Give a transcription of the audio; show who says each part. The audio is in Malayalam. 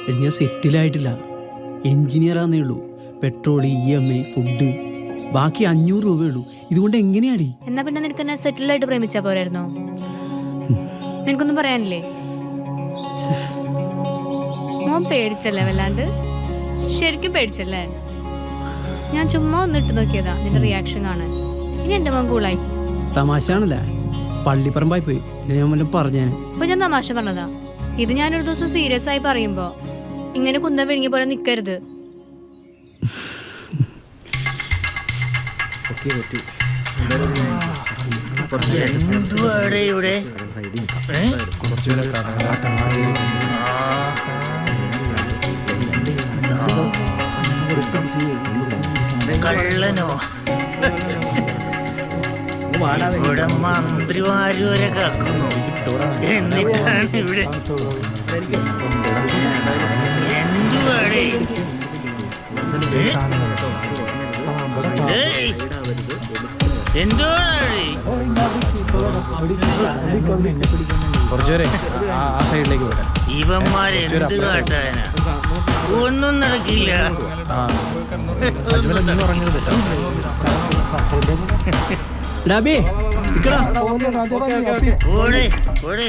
Speaker 1: എടി ഞാൻ സെറ്റിലായിട്ടില്ല, എൻജിനീയറാന്നേ ഉള്ളൂ. പെട്രോൾ, EMI, ഫുഡ്, ബാക്കി 500 രൂപയേ ഉള്ളൂ. ഇതുകൊണ്ട് എങ്ങനെയാടി?
Speaker 2: എന്നാ പിന്നെ നിനക്ക് എന്നെ സെറ്റിലായിട്ട് പ്രേമിച്ചാ പോരായിരുന്നോ? നിനക്കൊന്നും പറയാനില്ലേ? മോൻ പേടിച്ചല്ലേ വല്ലാണ്ട്? ശരിക്കും പേടിച്ചല്ലേ? ഞാൻ ചുമ്മാ ഒന്നിട്ട് നോക്കിയതാ നിന്റെ റിയാക്ഷൻ കാണാൻ. ഇനി എന്റെ മോൻ കൂളായി.
Speaker 1: തമാശാണല്ലേ? പള്ളിപ്പറമ്പായി പോയി. ഞാൻ വല്ലതും പറഞ്ഞേനെ.
Speaker 2: ഇപ്പൊ ഞാൻ തമാശ പറഞ്ഞതാ. ഇത് ഞാനൊരു ദിവസം സീരിയസ് ആയി പറയുമ്പോ ഇങ്ങനെ കുന്തം വിഴുങ്ങി പോലെ നിക്കരുത്.
Speaker 3: കള്ളനോ? ഇവിടെ മന്ത്രിമാര് വരെ കാക്കുന്നു, എന്നിട്ടാണ് ഇവിടെ എന്തുവാടേ? എന്തുവാടേ? ഇവന്മാരെന്ത് കാട്ടാനാ? ഒന്നും നടക്കില്ല. ഓടേ ഓടേ.